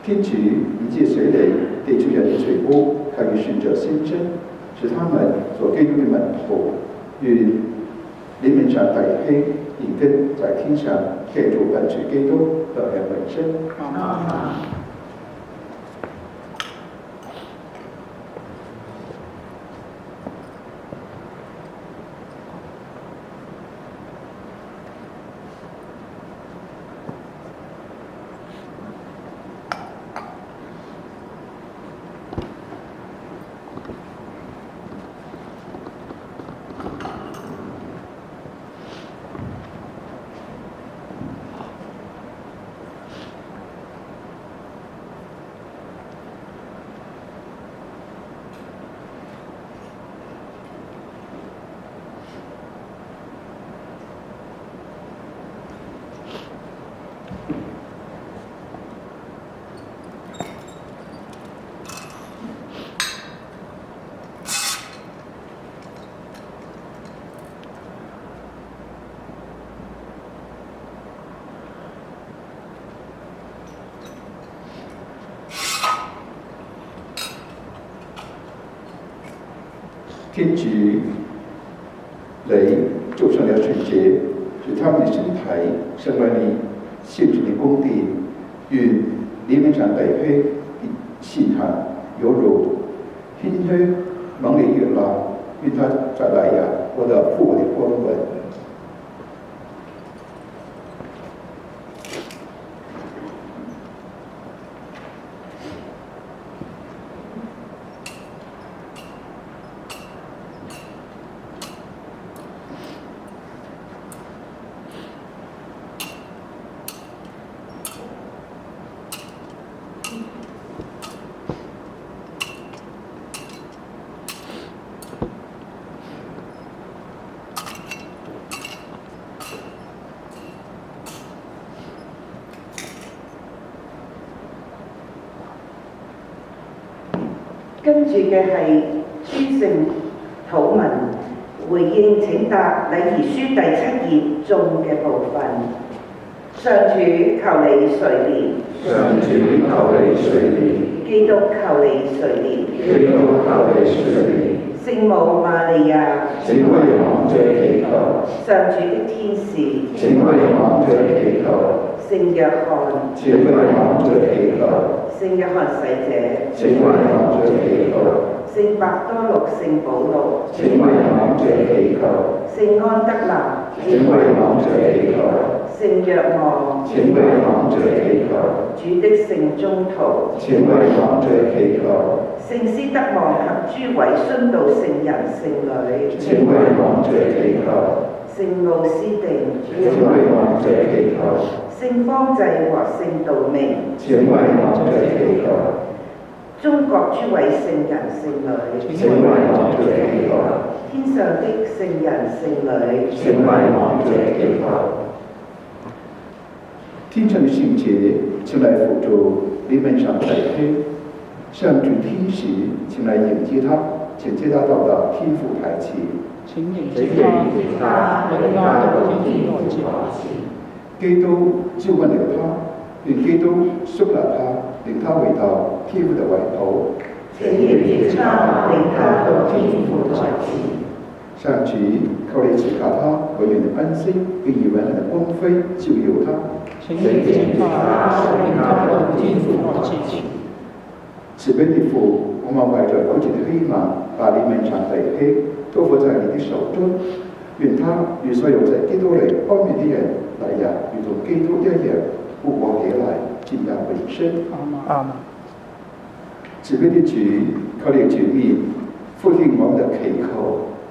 天主以借水禮地出人的垂波，可以順着先真，使他們做基督的門徒。願李明臣大兄現今在天上繼續跟隨基督到永生。天主，你做上了傳者，使他們的身體成為你聖傳的宮殿。願你們上弟兄善行有如馨香猛烈熱辣，願他在來日獲得復活的光榮。跟住嘅係書聖禱文回應請答禮儀書第7頁中嘅部分。上主求你垂憐，上主求你垂憐，基督求你垂憐，基督求你垂憐。聖母瑪利亞，請為亡者祈求。上主的天使，請為亡者祈求。聖約翰，請為亡者祈求。聖約翰洗者，請為亡者祈求。聖伯多祿聖保祿，請為亡者祈求。聖安德肋，請為亡者祈求。聖若望，請為亡者祈求。主的聖宗徒，請為亡者祈求。聖斯德望及諸位殉道聖人聖女，請為亡者祈求。聖奧斯定，請為亡者祈求。聖方濟和聖道明，請為亡者祈求。中國諸位聖人聖女，請為亡者祈求。天上的聖人聖女，請為亡者祈求。天上的聖者，請來輔助你們上弟兄，上主天使，請來迎接他，請接他到達天父台前。請迎接他，永安到天父台前。基督召喚了他，願基督收納他，令他回到天父的懷抱。請迎接他，令他到天父台前。上主，求你賜下他永遠的安息，並以永恆的光輝照耀他。請迎接他，令他到天父台前。慈悲的父，我們懷着久遠的希望，把你們上弟兄托付在你的手中，願他與所有在基督裏安眠的人，來日如同基督一樣復活起來，進入永生。阿們。慈悲的主，求你全面復聽我們的祈求，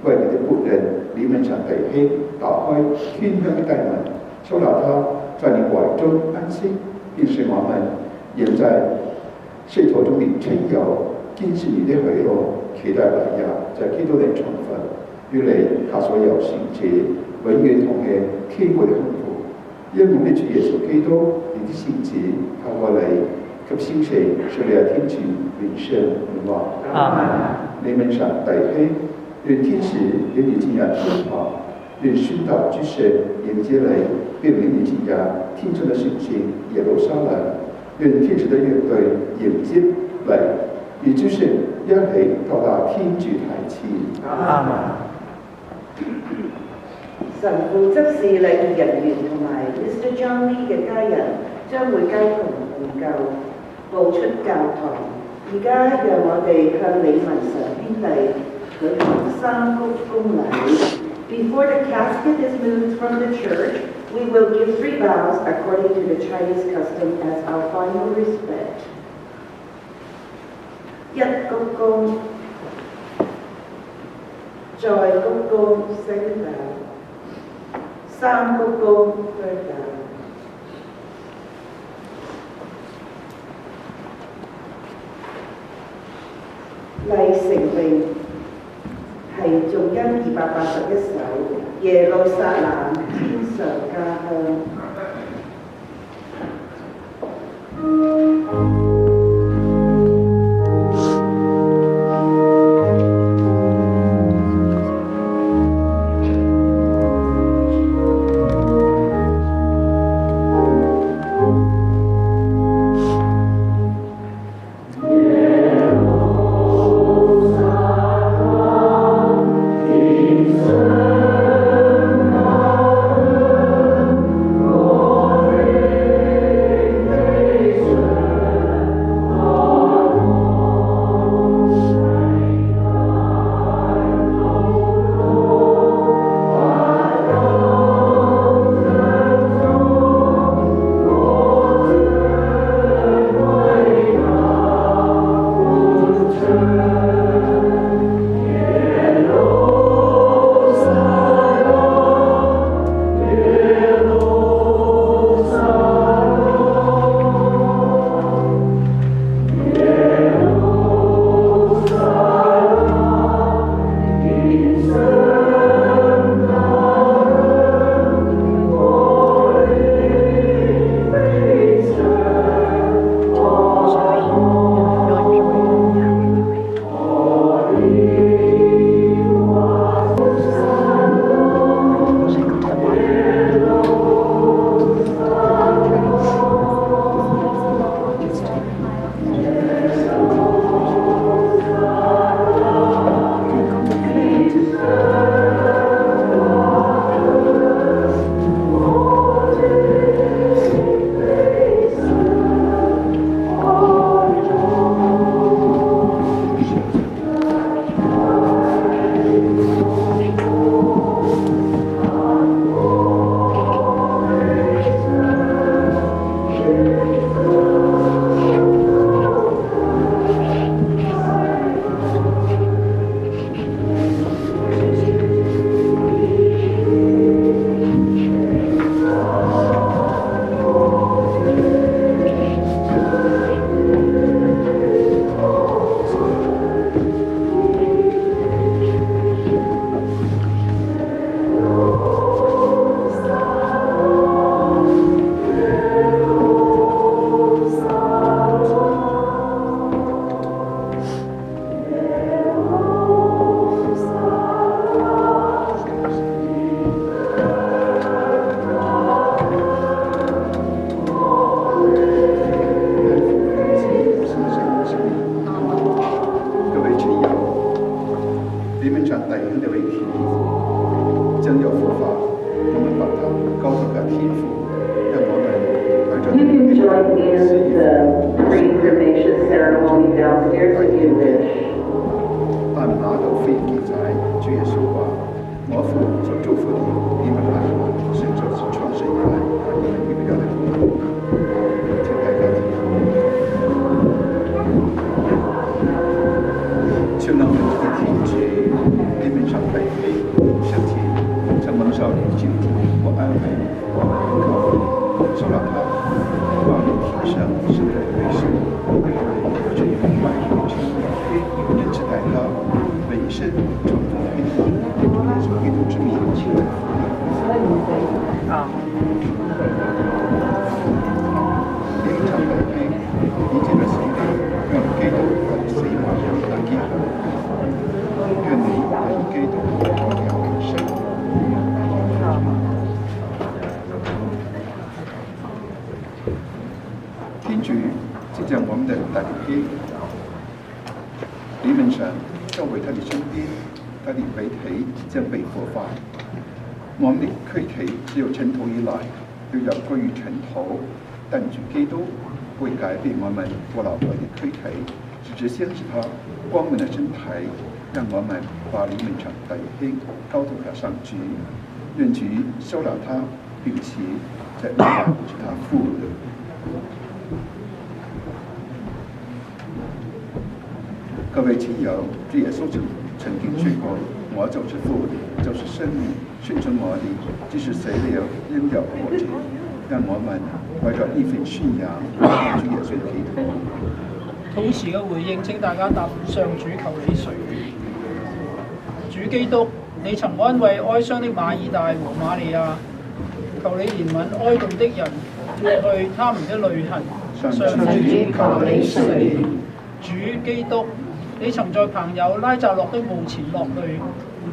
為你的僕人你們上弟兄打開天鄉的大門，收納他在你懷中安息，並使我們仍在世途中的親友，堅持你的許諾，期待來日在基督裏重逢，與你下所有聖者永遠同享天國的幸福。因我們的主耶穌基督，你的聖子，透過你及聖神，使你喺天主永生永王。阿們。你們上弟兄，願天使領你進入天堂，願宣道之神迎接你，並領你進入天主的聖城耶路撒冷。願天主的樂隊迎接你，與諸神一起到達天主台前。阿們。神父執事禮儀人員同埋 Mr. John Lee 嘅家人將會街同互救，步出教堂。而家讓我哋向李文常兄弟舉行三鞠躬禮。Before the casket is moved from the church, we will give 3 bows according to the Chinese custom as our final respect. 一鞠躬，再鞠躬，second bow，三鞠躬，third bow。禮成詠係頌恩281首，耶路撒冷天上家鄉。我父就祝福你们来，神就是创世以来，你们预备的请大家听。就让我们这个天主，你们上北非身体，承蒙少年进入我安慰，我们很高兴，受到他望你提升，是人为生，这一明白有情，因此带他为生从中平安，耶稣基督之名，请来你们上北非，你这个死的，让基督和死亡的结合。愿你能基督同樣永生。天主藉着我們的弟兄，理論上就會他的身邊，他的遺體將被火化。我們的軀體只有塵土以來，要有歸於塵土，但主基督會改變我們不朽壞的軀體，直至像是他光明的身體。讓我們把你們場弟兄高頭嘅上主，願主收留他，並且在未來使他復活。各位親友，主耶穌曾經說過：我就是復活，就是生命，信從我的，即使死了，仍有活着。讓我們為咗呢份宣揚，主耶穌祈禱。禱詞嘅回應，請大家答上主求你垂憐。主基督，你曾安慰哀傷的馬爾大和瑪利亞，求你憐憫哀慟的人，抹去他們的淚痕。上主求你垂憐。主基督，你曾在朋友拉扎洛的墓前落淚，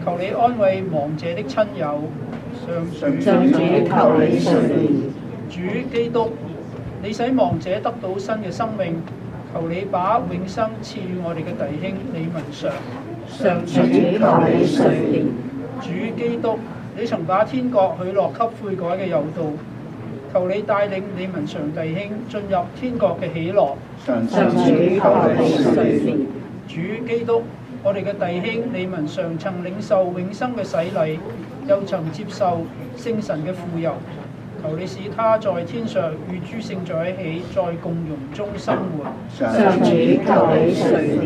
求你安慰亡者的親友。上主求你垂憐。主基督，你使亡者得到新嘅生命，求你把永生賜予我哋嘅弟兄李文常。上主求你垂憐。主基督，你曾把天國許諾給悔改嘅右道，求你帶領李文常弟兄進入天國嘅喜樂。上主求你垂憐。主基督，我哋嘅弟兄李文常曾領受永生嘅洗禮，又曾接受聖神嘅傅油，求你使他在天上與諸聖在一起，在共融中生活。上主求你垂憐。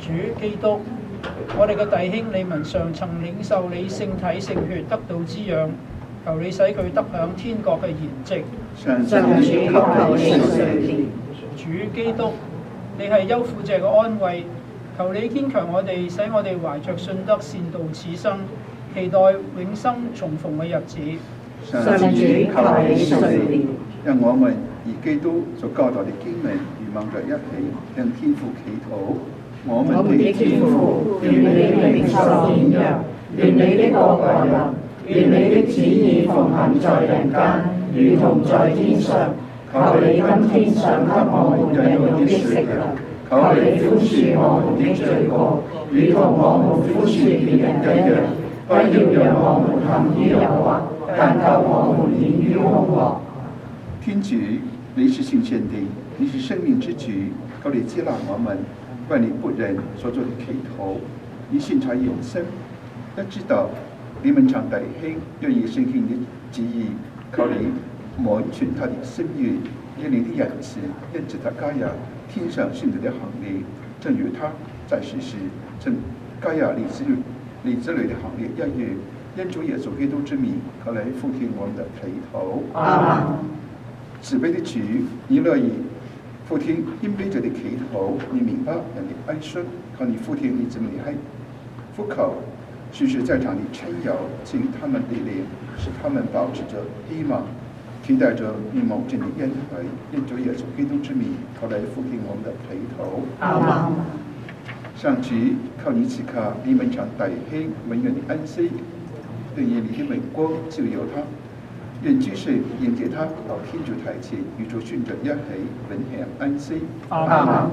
主基督，我哋嘅弟兄李文常曾領受你聖體聖血得到滋養，求你使佢得享天國嘅筵席。上主求你垂憐。主基督，你係憂苦者嘅安慰，求你堅強我哋，使我哋懷着信德善道此生，期待永生重逢嘅日子。上主求你垂憐。讓我們以基督所教導的經文如望在一起，向天父祈禱。我們的天父，願你名受顯揚，願你的國來臨，願你的旨意奉行在人間，如同在天上。求你今天賞給我們日用的食糧，求你寬恕我們的罪過，如同我們寬恕別人一樣，不要讓我們陷於誘惑，但救我們免於兇惡。天主，你是聖善的，你是生命之主，求你接納我們為你僕人所做的祈禱，以獻財永生。一知道你們場弟兄願意聖獻的旨意，求你滿全他的心願，以你的仁慈因着他加入天上聖徒的行列，正如他在世時正加入你子女的行列一樣。因主耶穌基督之名，求你俯聽我們的祈禱。阿們。慈悲的主，你樂意俯聽謙卑者的祈禱，你明白人的哀傷，求你俯聽你子民的呼求，時時在場的親友，賜予他們力量，使他們保持着希望，期待着你無盡的恩惠。因主耶穌基督之名，求你俯聽我們的祈禱。阿們。上主，求你賜給你們場弟兄永遠的安息，願以你的榮光照耀他，願諸聖迎接他到天主台前，與主宣着一起永享安息。阿們。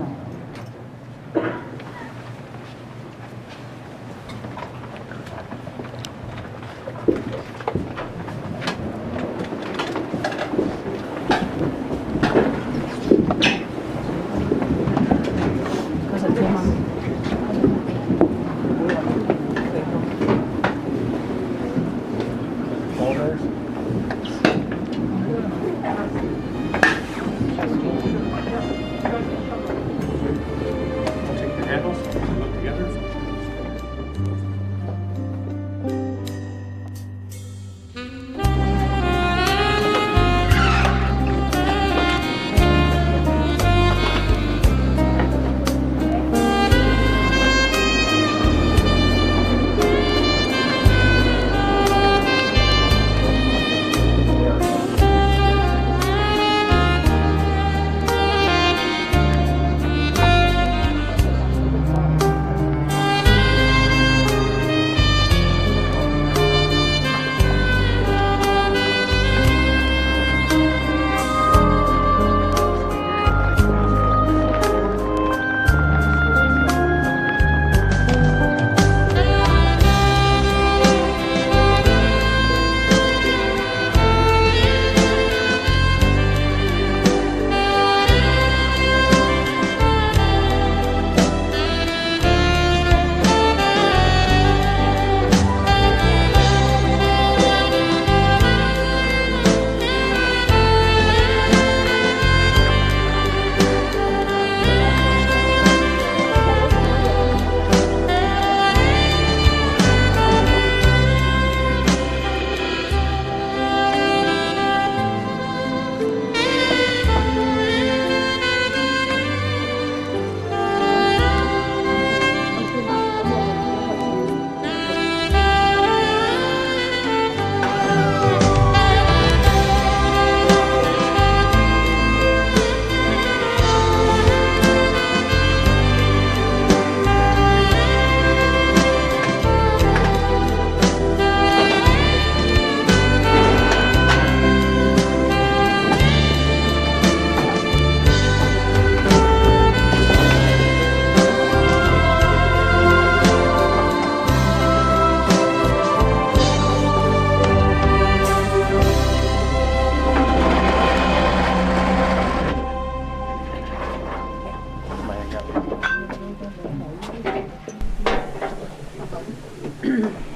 candles and look together. Hãy subscribe cho kênh Ghiền Mì Gõ để không bỏ lỡ